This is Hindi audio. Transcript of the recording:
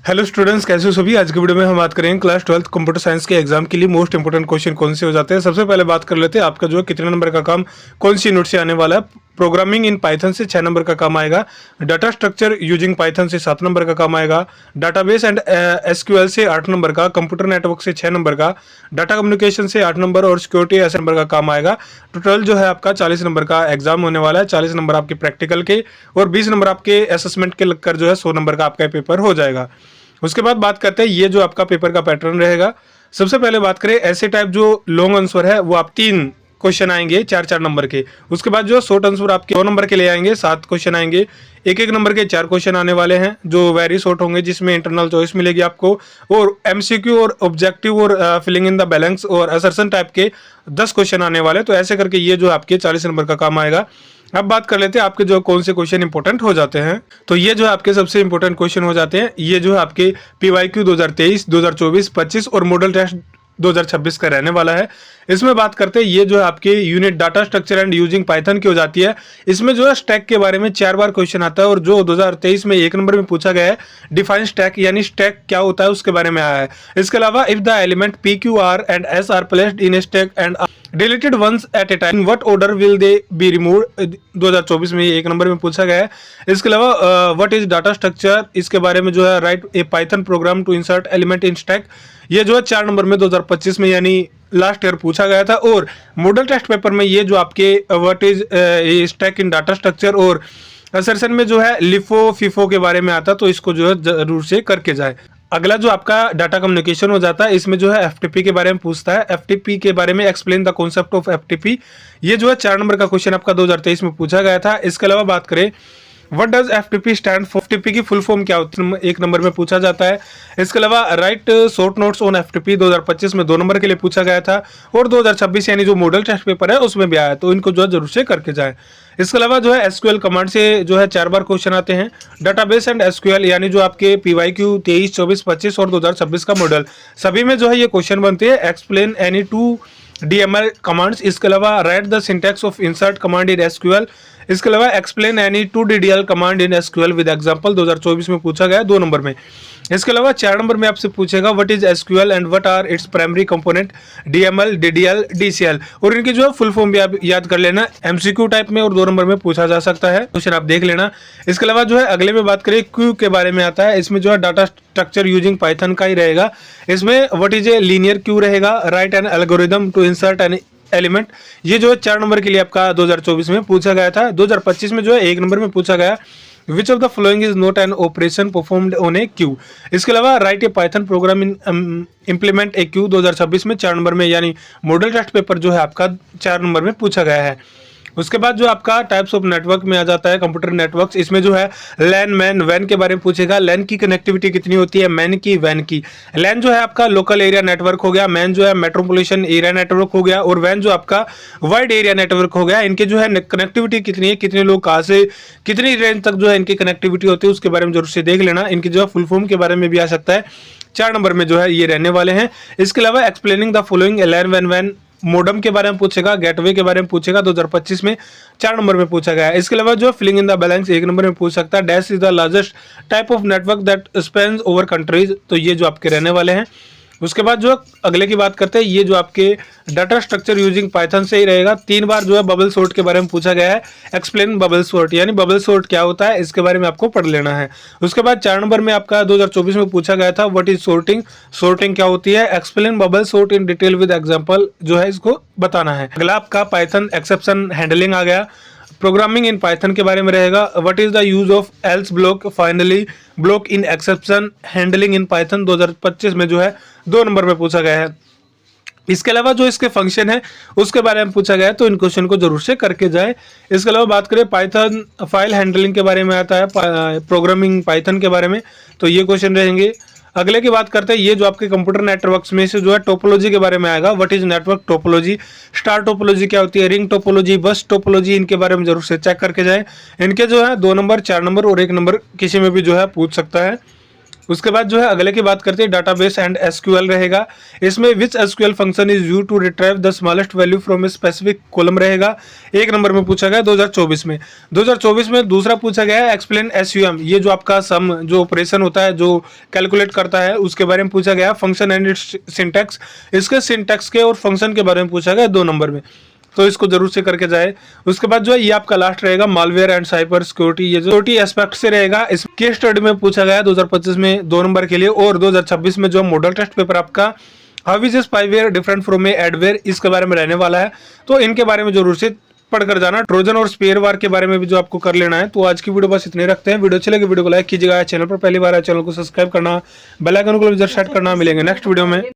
हेलो स्टूडेंट्स, कैसे हो सभी। आज की वीडियो में हम बात करेंगे क्लास 12th कंप्यूटर साइंस के एग्जाम के लिए मोस्ट इंपोर्टेंट क्वेश्चन कौन से हो जाते हैं। सबसे पहले बात कर लेते हैं आपका जो है कितने नंबर का काम कौन सी यूनिट से आने वाला है। प्रोग्रामिंग इन पाइथन से 6 नंबर का काम आएगा। डाटा स्ट्रक्चर यूजिंग पाइथन से 7 नंबर का काम आएगा। डाटाबेस एंड एसक्यूएल से 8 नंबर का, कंप्यूटर नेटवर्क से 6 नंबर का, डाटा कम्युनिकेशन से 8 नंबर और सिक्योरिटी 8 नंबर का काम आएगा। टोटल जो है आपका 40 नंबर का एग्जाम होने वाला है। 40 नंबर आपके प्रैक्टिकल के और 20 नंबर आपके असेसमेंट के लगकर जो है 100 नंबर का आपका पेपर हो जाएगा। उसके बाद बात करते हैं ये जो आपका पेपर का पैटर्न रहेगा। सबसे पहले बात करें ऐसे टाइप जो लॉन्ग आंसर है वो आप 3 क्वेश्चन आएंगे 4-4 नंबर के। उसके बाद जो शॉर्ट आंसर आपके 2 नंबर के ले आएंगे, 7 क्वेश्चन आएंगे। 1-1 नंबर के 4 क्वेश्चन आने वाले हैं जो वेरी शॉर्ट होंगे, जिसमें इंटरनल चॉइस मिलेगी आपको। और एमसीक्यू और ऑब्जेक्टिव और फिलिंग इन द बैलेंस और असर्शन टाइप के 10 क्वेश्चन आने वाले। तो ऐसे करके ये जो आपके 40 नंबर का काम आएगा। अब बात कर लेते हैं आपके जो कौन से क्वेश्चन इंपॉर्टेंट हो जाते हैं। तो ये जो आपके सबसे इंपॉर्टेंट क्वेश्चन हो जाते हैं, ये जो है आपके पीवाईक्यू 2023, 2024, 25 और मॉडल टेस्ट 2026 का रहने वाला है। इसमें बात करते हैं ये जो है आपके unit data structure and using Python की हो जाती है। इसमें जो है स्टैक के बारे में 4 बार क्वेश्चन आता है और जो 2023 में 1 नंबर में पूछा गया है डिफाइन स्टैक यानी स्टैक क्या होता है उसके बारे में आया है। इसके अलावा if the element P Q R and S are placed in stack and deleted once at a time what order will they be removed 2024 में 1 नंबर में पूछा गया है। इसके अलावा व्हाट इज डाटा स्ट्रक्चर, इसके बारे में जो है write a Python program to insert element in stack, ये जो है 4 नंबर में 2025 में यानी लास्ट ईयर पूछा गया था। और मॉडल टेस्ट पेपर में ये जो आपके what is stack in data structure और असर्शन में जो है लिफो फिफो के बारे में आता, तो इसको जो है जरूर से करके जाए। अगला जो आपका डाटा कम्युनिकेशन हो जाता है, इसमें जो है एफटीपी के बारे में पूछता है। एफटीपी के बारे में explain the concept of FTP, ये जो है 4 नंबर का क्वेश्चन आपका 2023 में पूछा गया था। इसके अलावा बात करें what does FTP stand for, FTP की फुल फॉर्म क्या होती है 1 नंबर में पूछा जाता है। इसके अलावा right short notes on FTP 2025 में 2 नंबर के लिए पूछा गया था और 2026 यानी जो मॉडल टेस्ट पेपर है उसमें भी आया, तो इनको जो है जरूर से करके जाए। इसके अलावा जो है एसक्यूएल कमांड से जो है 4 बार क्वेश्चन आते हैं। डाटाबेस एंड एसक्यूएल यानी जो आपके पीवाईक्यू 23, 24, 25 और 2026 का मॉडल, सभी में जो है ये क्वेश्चन बनते हैं। एक्सप्लेन एनी 2 डीएमएल कमांड्स, इसके अलावा right the syntax of insert command in SQL, इसके अलावा explain any 2 DDL command in SQL with example 2024 में पूछा गया 2 नंबर में। इसके अलावा 4 नंबर में आपसे पूछेगा what is SQL and what are its primary component, DML, DDL, DCL, और इनकी जो है फुल फॉर्म भी आप याद कर लेना। एमसीक्यू टाइप में और 2 नंबर में पूछा जा सकता है, क्वेश्चन आप देख लेना। इसके अलावा जो है अगले में बात करें क्यू के बारे में आता है। इसमें जो है डाटा स्ट्रक्चर यूजिंग पाइथन का ही रहेगा। इसमें what is a linear queue रहेगा, write an algorithm to insert an element, ये जो है 4 नंबर के लिए आपका 2024 में पूछा गया था। 2025 में जो है 1 नंबर में पूछा गया which of the following is not an operation performed on A Q. इसके अलावा right a Python programme in implement A Q 2026 में 4 नंबर में यानी मॉडल टेस्ट पेपर जो है आपका 4 नंबर में पूछा गया है। उसके बाद जो आपका टाइप्स ऑफ नेटवर्क में आ जाता है कंप्यूटर नेटवर्क्स। इसमें जो है लैन, मैन, वैन के बारे में पूछेगा। लैन की कनेक्टिविटी कितनी होती है, मैन की, वैन की। लैन जो है आपका लोकल एरिया नेटवर्क हो गया, मैन जो है मेट्रोपोलिटन एरिया नेटवर्क हो गया और वैन जो आपका वाइड एरिया नेटवर्क हो गया। इनके जो है कनेक्टिविटी कितनी है, कितने लोग कहाँ से कितनी रेंज तक जो है इनकी कनेक्टिविटी होती है उसके बारे में जरूर से देख लेना। इनकी जो है फुल फॉर्म के बारे में भी आ सकता है। 4 नंबर में जो है ये रहने वाले हैं। इसके अलावा explaining the following, LAN, van, van, modem के बारे में पूछेगा, गेटवे के बारे में पूछेगा, 2025 में 4 नंबर में पूछा गया है। इसके अलावा जो filling in the balance 1 number में पूछ सकता है। Dash is the largest type of network that spans over countries, तो ये जो आपके रहने वाले हैं। उसके बाद जो अगले की बात करते हैं, ये जो आपके डाटा स्ट्रक्चर यूजिंग पाइथन से ही रहेगा। 3 बार जो है बबल सॉर्ट के बारे में पूछा गया है। एक्सप्लेन बबल सॉर्ट यानी बबल सॉर्ट क्या होता है इसके बारे में आपको पढ़ लेना है। उसके बाद 4 नंबर में आपका 2024 में पूछा गया था व्हाट इज सॉर्टिंग, सॉर्टिंग क्या होती है। Explain bubble sort in detail with example जो है इसको बताना है। अगला आपका पाइथन एक्सेप्शन हैंडलिंग आ गया। प्रोग्रामिंग इन पाइथन के बारे में रहेगा। What is the use of else block, finally block in exception handling in Python 2025 में जो है 2 नंबर में पूछा गया है। इसके अलावा जो इसके फंक्शन है उसके बारे में पूछा गया है, तो इन क्वेश्चन को जरूर से करके जाए। इसके अलावा बात करें पाइथन फाइल हैंडलिंग के बारे में आता है, प्रोग्रामिंग पाइथन के बारे में, तो ये क्वेश्चन रहेंगे। अगले की बात करते हैं, ये जो आपके कंप्यूटर नेटवर्क्स में से जो है टोपोलॉजी के बारे में आएगा। What is network topology, star topology क्या होती है, रिंग टोपोलॉजी, बस टोपोलॉजी, इनके बारे में जरूर से चेक करके जाए। इनके जो है 2 नंबर, 4 नंबर और 1 नंबर किसी में भी जो है पूछ सकता है। उसके बाद जो है अगले की बात करते हैं डाटाबेस एंड एसक्यूएल रहेगा। इसमें which SQL function is used to retrieve the smallest value from a specific column रहेगा। 1 नंबर में पूछा गया 2024 में। 2024 में दूसरा पूछा गया है एक्सप्लेन एसयूएम, ये जो आपका सम जो ऑपरेशन होता है जो कैलकुलेट करता है उसके बारे में पूछा गया। फंक्शन एंड इट्स सिंटैक्स, इसके सिंटैक्स के और फंक्शन के बारे में पूछा गया 2 नंबर में, तो इसको जरूर से करके जाए। उसके बाद जो है ये आपका लास्ट रहेगा मालवेयर एंड साइबर सिक्योरिटी, ये जो सिक्योरिटी एस्पेक्ट से रहेगा। इस केस स्टडी में पूछा गया 2025 में 2 नंबर के लिए, और 2026 में जो मॉडल टेस्ट पेपर आपका how is spyware different from A adware, इसके बारे में रहने वाला है, तो इनके बारे में जरूर से पढ़कर जाना। ट्रोजन और स्पेयरवार के बारे में भी जो आपको कर लेना है। तो आज की वीडियो बस इतने रखते हैं। वीडियो अच्छी लगे वीडियो को लाइक कीजिएगा, चैनल पर पहली बार है चैनल को सब्सक्राइब करना, बेल आइकन को भी जरूर सेट करना। मिलेंगे नेक्स्ट वीडियो में।